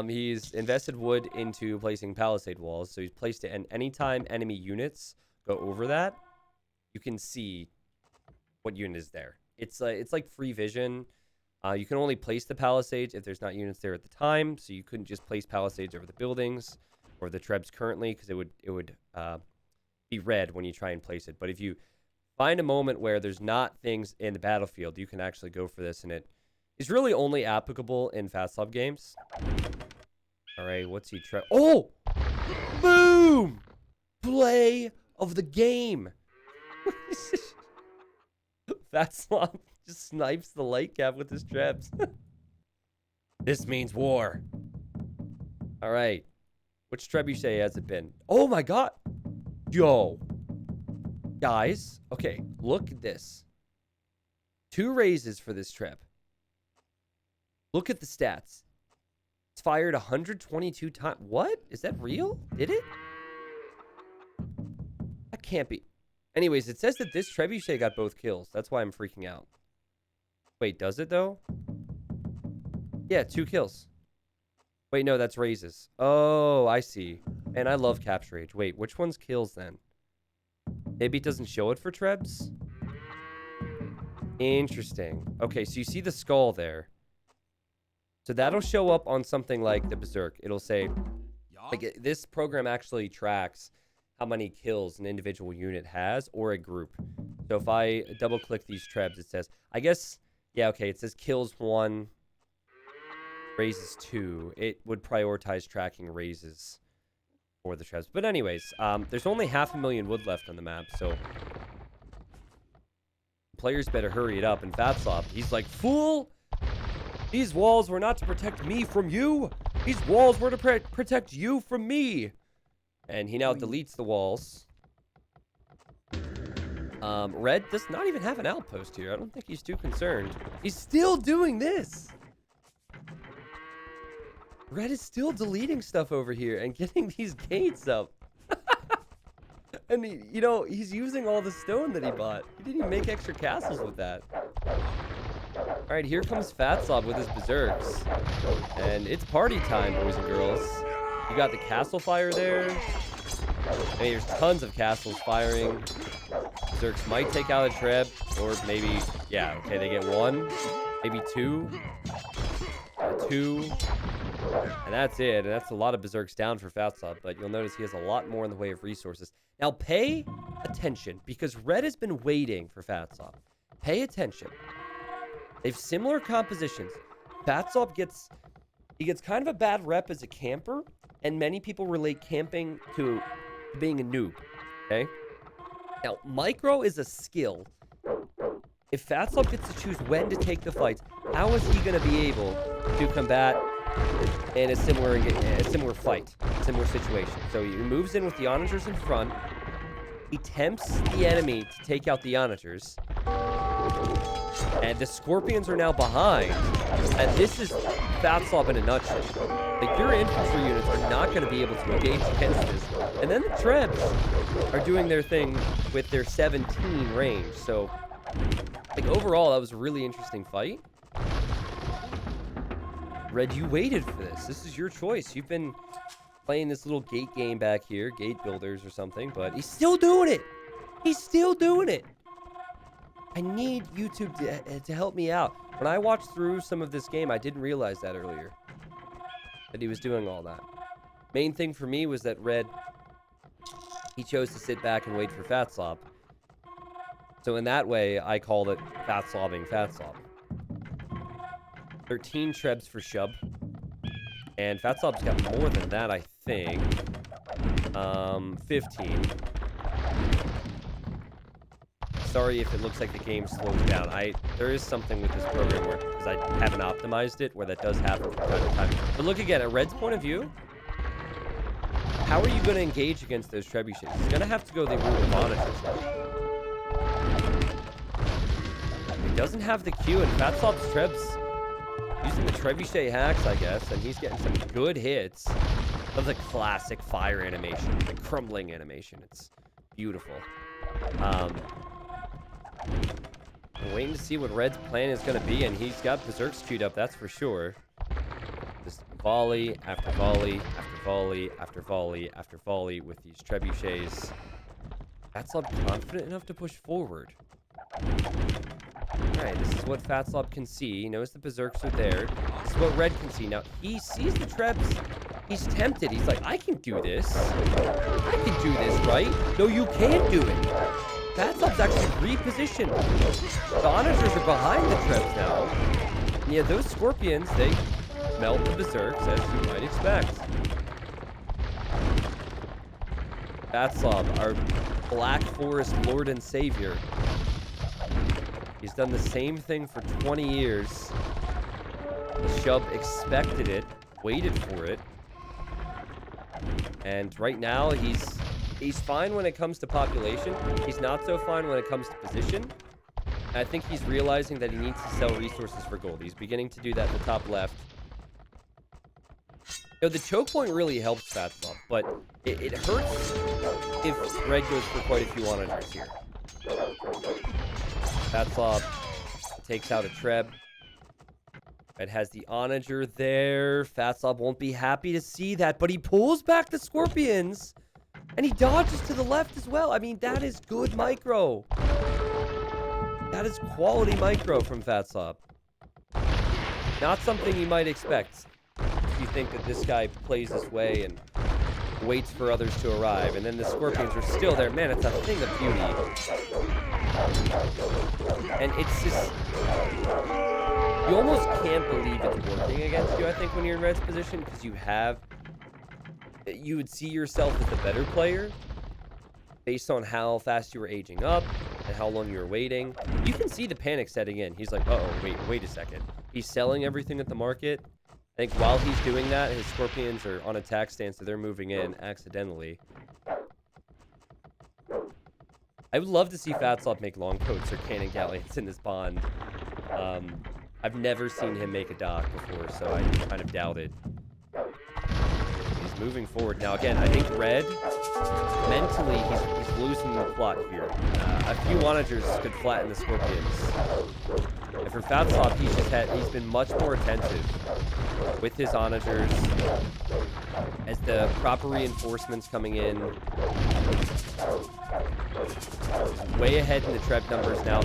He's invested wood into placing Palisade walls, so he's placed it, and anytime enemy units go over that, you can see what unit is there. It's like free vision. You can only place the Palisades if there's not units there at the time, so you couldn't just place Palisades over the buildings or the trebs currently, because it would be red when you try and place it. But if you find a moment where there's not things in the battlefield, you can actually go for this, and it is really only applicable in Fatslob games. All right, what's he try? Oh! Boom! Play of the game. Fatslob just snipes the light cap with his trebs. This means war. All right. Which trebuchet has it been? Oh my god. Yo. Guys. Okay, look at this. 2 raises for this treb. Look at the stats. It's fired 122 times. What? Is that real? Did it? That can't be. Anyways, it says that this trebuchet got both kills. That's why I'm freaking out. Wait, does it though? Yeah, 2 kills. Wait, no, that's raises. Oh, I see. And I love capture rage. Wait, which one's kills then? Maybe it doesn't show it for trebs? Interesting. Okay, so you see the skull there. So that'll show up on something like the Berserk. It'll say, like, this program actually tracks how many kills an individual unit has or a group. So if I double click these trebs, it says, I guess, yeah, okay, it says kills 1, raises 2. It would prioritize tracking raises for the trebs. But anyways, there's only 500,000 wood left on the map, so players better hurry it up. And Fatslob, he's like, fool! These walls were not to protect me from you. These walls were to protect you from me. And he now deletes the walls. Red does not even have an outpost here. I don't think he's too concerned. He's still doing this. Red is still deleting stuff over here and getting these gates up. And, you know, he's using all the stone that he bought. He didn't even make extra castles with that. All right, here comes Fatslob with his berserks. And it's party time, boys and girls. You got the castle fire there. I mean, there's tons of castles firing. Berserks might take out a treb, or maybe, yeah, okay, they get 1, maybe 2. 2. And that's it. And that's a lot of berserks down for Fatslob, but you'll notice he has a lot more in the way of resources. Now, pay attention, because Red has been waiting for Fatslob. Pay attention. They have similar compositions. Fatslob gets kind of a bad rep as a camper, and many people relate camping to being a noob, okay? Now, micro is a skill. If Fatslob gets to choose when to take the fights, how is he going to be able to combat in a similar fight, similar situation? So he moves in with the onagers in front. He tempts the enemy to take out the onagers. And the scorpions are now behind. And this is Fatslob in a nutshell. Like, your infantry units are not going to be able to engage against this. And then the Trebs are doing their thing with their 17 range. So, like, overall, that was a really interesting fight. Red, you waited for this. This is your choice. You've been playing this little gate game back here, gate builders or something, but he's still doing it. He's still doing it. I need YouTube to help me out. When I watched through some of this game, I didn't realize that earlier, that he was doing all that. Main thing for me was that Red, he chose to sit back and wait for Fatslob. So in that way, I called it Fatslobbing Fatslob. 13 Trebs for Shub. And Fatslob's got more than that, I think. 15. Sorry if it looks like the game slows down. There is something with this program where, because I haven't optimized it, where that does happen from time to time. But look again, at Red's point of view, how are you going to engage against those trebuchets? He's going to have to go the route of onagers now. He doesn't have the Q, and Fatslob's Trebs using the trebuchet hacks, I guess, and he's getting some good hits of the classic fire animation, the crumbling animation. It's beautiful. I'm waiting to see what Red's plan is going to be, and he's got berserks queued up, that's for sure. Just volley after volley after volley after volley after volley with these trebuchets. Fatslob confident enough to push forward. Alright, this is what Fatslob can see. He knows the berserks are there. This is what Red can see. Now, he sees the Trebs. He's tempted. He's like, I can do this. I can do this, right? No, you can't do it. Fatslob's actually repositioned. The onagers are behind the Trebs now. And yeah, those scorpions, they melt the berserks, as you might expect. Fatslob, our Black Forest Lord and Savior. He's done the same thing for 20 years. The Shub expected it, waited for it. And right now, he's fine when it comes to population. He's not so fine when it comes to position. And I think he's realizing that he needs to sell resources for gold. He's beginning to do that in the top left. You know, the choke point really helps Fatslob, but it hurts if Red goes for quite a few onagers here. Fatslob takes out a Treb. Red has the onager there. Fatslob won't be happy to see that, but he pulls back the scorpions, and he dodges to the left as well. I mean, that is good micro. That is quality micro from Fatslob. Not something you might expect if you think that this guy plays this way and waits for others to arrive, and then the scorpions are still there. Man, it's a thing of beauty. And it's just, you almost can't believe it's working against you, I think, when you're in Red's position, because you would see yourself as the better player based on how fast you were aging up and how long you were waiting. You can see the panic setting in. He's like, uh-oh, wait a second. He's selling everything at the market. I think while he's doing that, his scorpions are on attack stance, so they're moving in accidentally. I would love to see Fatslob make longboats or cannon galleons in this bond. I've never seen him make a dock before, so I kind of doubt it. He's moving forward. Now, again, I think Red, mentally, he's losing the plot here. A few onagers could flatten the scorpions. And for Fatslob, he's been much more attentive with his onagers as the proper reinforcements coming in. He's way ahead in the Treb numbers now.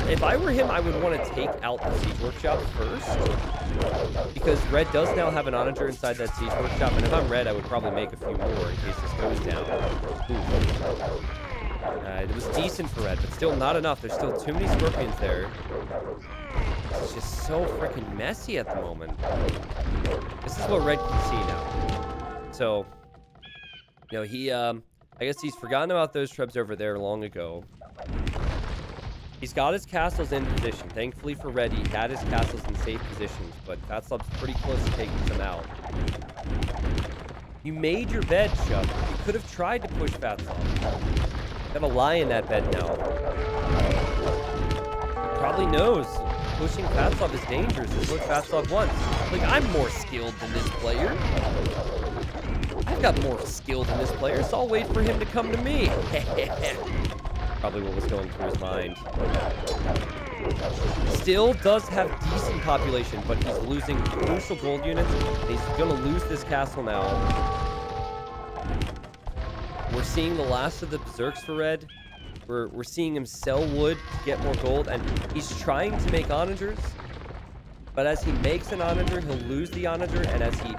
If I were him, I would want to take out the Siege Workshop first, because Red does now have an Onager inside that Siege Workshop, and if I'm Red, I would probably make a few more in case this goes down. It was decent for Red, but still not enough. There's still too many Scorpions there. It's just so freaking messy at the moment. This is what Red can see now. So, you know, he, I guess he's forgotten about those Trebs over there long ago. He's got his castles in position. Thankfully for Red, he had his castles in safe positions, but Fatslob's pretty close to taking some out. You made your bed, Chuck. You could have tried to push Fatslob. You have a lie in that bed now. Probably knows pushing Fatslob is dangerous. Is what Fatslob wants. Like, I'm more skilled than this player. I've got more skill than this player, so I'll wait for him to come to me. Probably what was going through his mind. Still does have decent population, but he's losing crucial gold units. And he's going to lose this castle now. We're seeing the last of the Berserks for Red. We're seeing him sell wood to get more gold, and he's trying to make onagers. But as he makes an onager, he'll lose the onager, and as he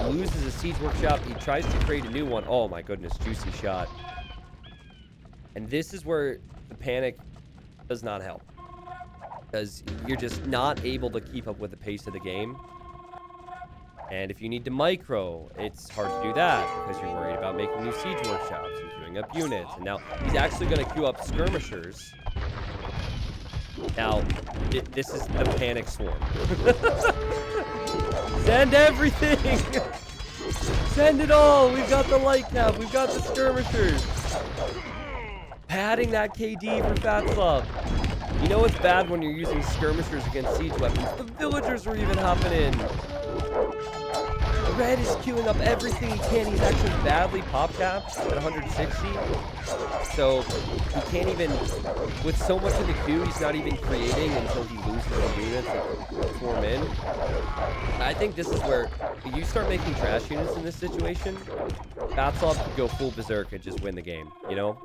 loses a siege workshop, he tries to create a new one. Oh my goodness, juicy shot. And this is where the panic does not help, because you're just not able to keep up with the pace of the game. And if you need to micro, it's hard to do that because you're worried about making new siege workshops and queuing up units. And now he's actually going to queue up skirmishers. Now, this is the panic swarm. Send everything! Send it all! We've got the light cap, we've got the skirmishers. Padding that KD for Fatslob. You know it's bad when you're using skirmishers against siege weapons. The villagers are even hopping in. Red is queuing up everything he can. He's actually badly pop capped at 160. So he can't even, with so much in the queue, he's not even creating until he loses the units and form in. I think this is where if you start making trash units in this situation, Fatslob could go full berserk and just win the game, you know?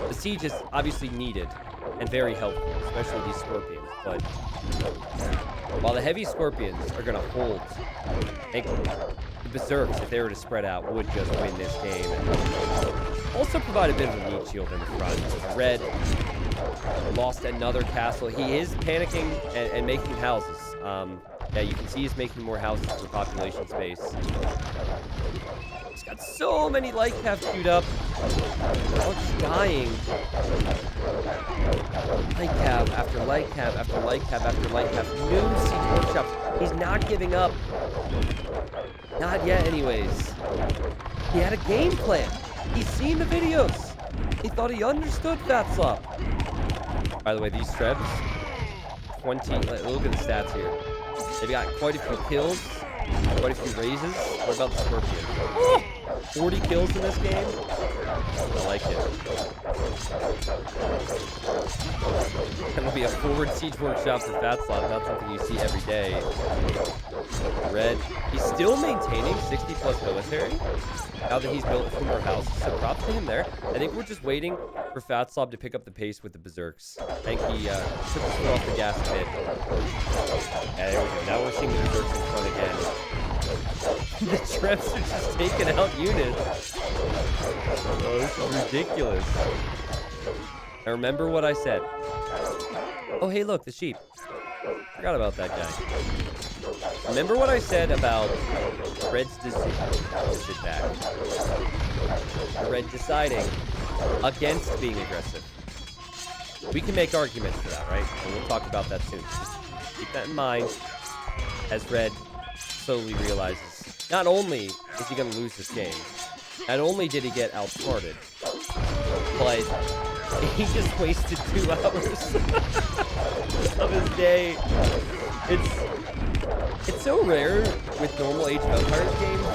The siege is obviously needed and very helpful, especially these scorpions, but while the heavy scorpions are going to hold, the berserks, if they were to spread out, would just win this game. And also provide a bit of a meat shield in the front. Red lost another castle. He is panicking and making houses. Yeah, you can see he's making more houses for population space. He's got so many light caps queued up. Oh, it's dying. Light cap after light cap after light cap after light cap. New siege workshops. He's not giving up. Not yet, anyways. He had a game plan. He's seen the videos. He thought he understood Fatslob. By the way, these Trebs, 20. Look at the stats here. They've got quite a few kills, quite a few raises. What about the Scorpion? Oh, 40 kills in this game. I like it. That'll be a forward siege workshop for Fatslob. Not something you see every day. Red, he's still maintaining 60 plus military now that he's built a few more houses, so props to him there. I think we're just waiting for Fatslob to pick up the pace with the Berserks. I think he took his foot off the gas a bit. Yeah, there we go. Now we're seeing the Berserks in front again. The Trebs are just taking out units. Oh, this is ridiculous. Now remember what I said. Oh, hey, look, the sheep. Forgot about that guy. Remember what I said about Red's decision to sit back. Red deciding against being aggressive. We can make arguments for that, right? And we'll talk about that soon. Just keep that in mind as Red slowly realizes not only is he going to lose this game, not only did he get outsmarted, but he just wasted 2 hours of his day. It's so rare with normal Age of Empires games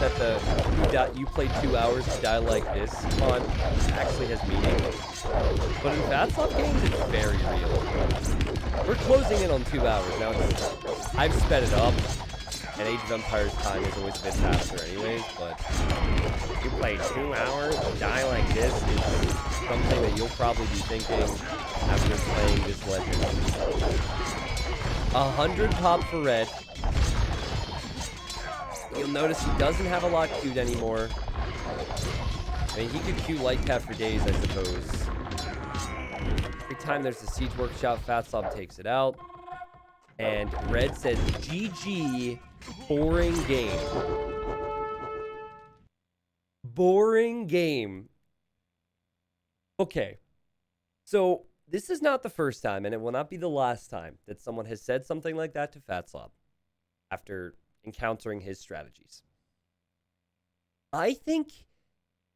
that you play 2 hours to die like this on actually has meaning. But in Fatslob games, it's very real. We're closing in on 2 hours now. I've sped it up. And Age of Empires time is always a bit faster anyways, but you play 2 hours, die like this is something that you'll probably be thinking after playing this legend. 100 pop for red. You'll notice he doesn't have a lot queued anymore. I mean, he could queue Lightcat for days, I suppose. Every time there's a Siege Workshop, Fatslob takes it out. And red says, GG, boring game. Boring game. Okay. So, this is not the first time, and it will not be the last time that someone has said something like that to Fatslob after encountering his strategies. I think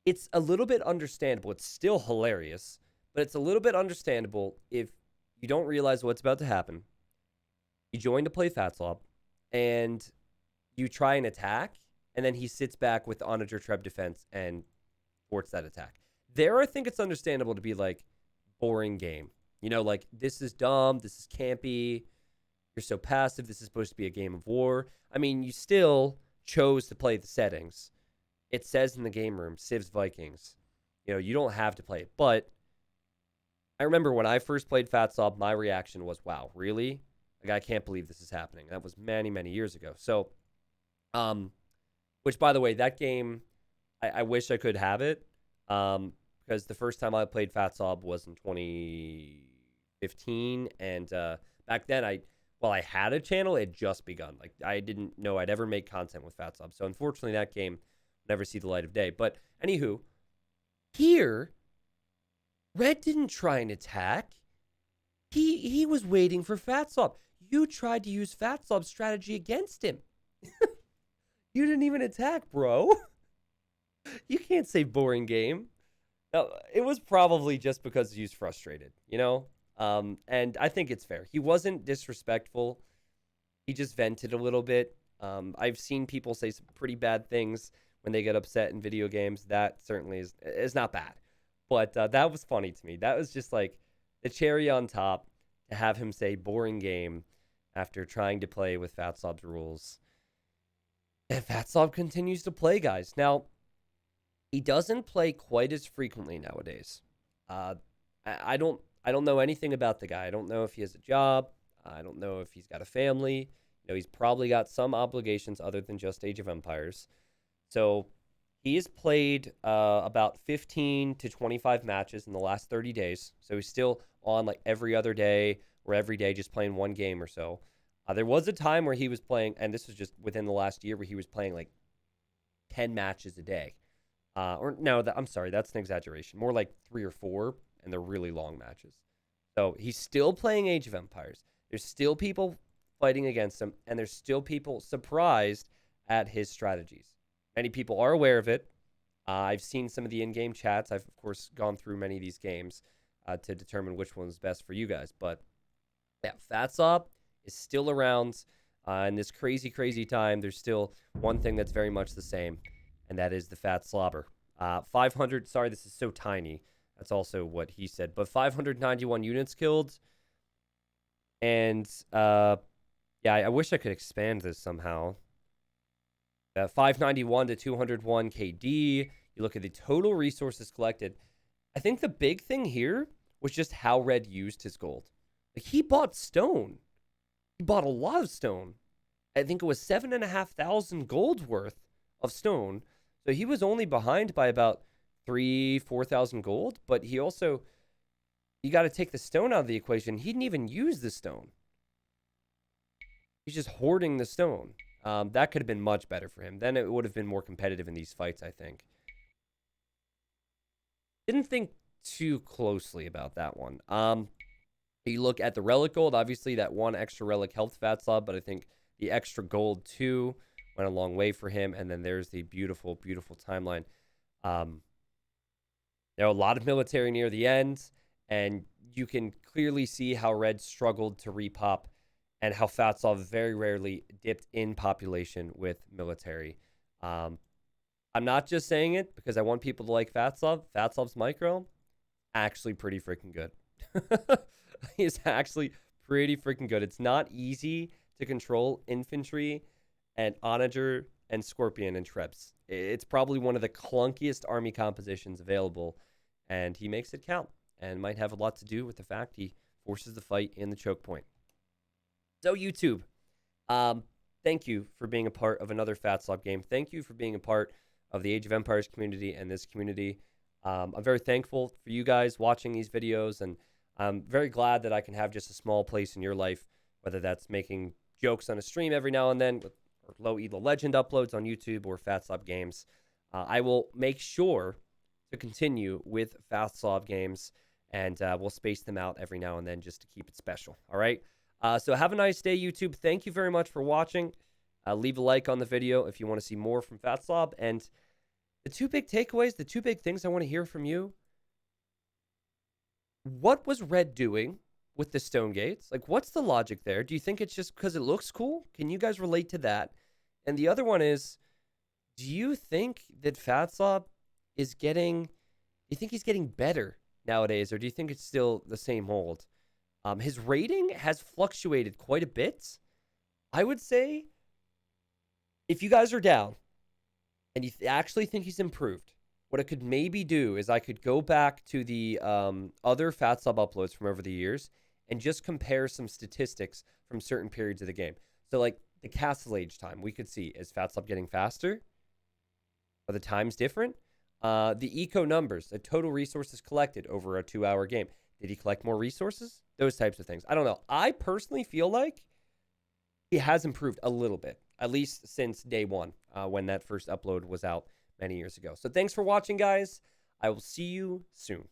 it's a little bit understandable. It's still hilarious, but it's a little bit understandable if you don't realize what's about to happen. You join to play Fatslob, and you try an attack, and then he sits back with Onager Treb defense and thwarts that attack. There, I think it's understandable to be like, boring game. You know, like, this is dumb, this is campy, you're so passive, this is supposed to be a game of war. I mean, you still chose to play the settings. It says in the game room, Civs Vikings. You know, you don't have to play it. But I remember when I first played Fatslob, my reaction was, wow, really? Like, I can't believe this is happening. That was many, many years ago. So, which, by the way, that game, I wish I could have it. Because the first time I played Fatslob was in 2015. And back then, I had a channel, it had just begun. Like, I didn't know I'd ever make content with Fatslob. So, unfortunately, that game never see the light of day. But, anywho, here, red didn't try an attack. He was waiting for Fatslob. You tried to use Fatslob's strategy against him. You didn't even attack, bro. You can't say boring game. No, it was probably just because he was frustrated, you know? And I think it's fair. He wasn't disrespectful. He just vented a little bit. I've seen people say some pretty bad things when they get upset in video games. That certainly is not bad. But that was funny to me. That was just like the cherry on top to have him say boring game after trying to play with Fatslob's rules. And Fatslob continues to play, guys. Now, he doesn't play quite as frequently nowadays. I don't know anything about the guy. I don't know if he has a job. I don't know if he's got a family. You know, he's probably got some obligations other than just Age of Empires. So he has played about 15 to 25 matches in the last 30 days. So he's still on like every other day or every day just playing one game or so. There was a time where he was playing, and this was just within the last year, where he was playing like 10 matches a day. I'm sorry, that's an exaggeration. More like 3 or 4, and they're really long matches. So he's still playing Age of Empires. There's still people fighting against him, and there's still people surprised at his strategies. Many people are aware of it. I've seen some of the in-game chats. I've, of course, gone through many of these games to determine which one's best for you guys. But, yeah, Fatslob is still around in this crazy, crazy time. There's still one thing that's very much the same, and that is the Fatslobber. 500, sorry, this is so tiny. That's also what he said. But 591 units killed. And, yeah, I wish I could expand this somehow. 591 to 201 KD. You look at the total resources collected. I think the big thing here was just how red used his gold. Like, he bought stone. He bought a lot of stone. I think it was 7,500 gold worth of stone. So he was only behind by about 4,000 gold. But he also, you got to take the stone out of the equation. He didn't even use the stone. He's just hoarding the stone. That could have been much better for him. Then it would have been more competitive in these fights, I think. Didn't think too closely about that one. You look at the relic gold. Obviously, that one extra relic helped Fatslob, but I think the extra gold, too, went a long way for him. And then there's the beautiful, beautiful timeline. There are a lot of military near the end, and you can clearly see how red struggled to repop and how Fatslob very rarely dipped in population with military. I'm not just saying it because I want people to like Fatslob. Fatslob's micro, actually pretty freaking good. He's actually pretty freaking good. It's not easy to control infantry and Onager and Scorpion and Trebs. It's probably one of the clunkiest army compositions available, and he makes it count, and might have a lot to do with the fact he forces the fight in the choke point. So YouTube, thank you for being a part of another Fatslob game. Thank you for being a part of the Age of Empires community and this community. I'm very thankful for you guys watching these videos, and I'm very glad that I can have just a small place in your life, whether that's making jokes on a stream every now and then, with or low Elo Legend uploads on YouTube or Fatslob games. I will make sure to continue with Fatslob games, and we'll space them out every now and then just to keep it special. All right. So have a nice day, YouTube. Thank you very much for watching. Leave a like on the video if you want to see more from Fatslob. And the two big takeaways, the two big things I want to hear from you. What was Red doing with the stone gates? Like, what's the logic there? Do you think it's just because it looks cool? Can you guys relate to that? And the other one is, do you think that Fatslob is getting, do you think he's getting better nowadays, or do you think it's still the same old? His rating has fluctuated quite a bit. I would say, if you guys are down and you actually think he's improved, what I could maybe do is I could go back to the other Fatslob uploads from over the years and just compare some statistics from certain periods of the game. So, like the Castle Age time, we could see, is Fatslob getting faster? Are the times different? The eco numbers, the total resources collected over a 2-hour game. Did he collect more resources? Those types of things. I don't know. I personally feel like he has improved a little bit, at least since day one, when that first upload was out many years ago. So thanks for watching, guys. I will see you soon.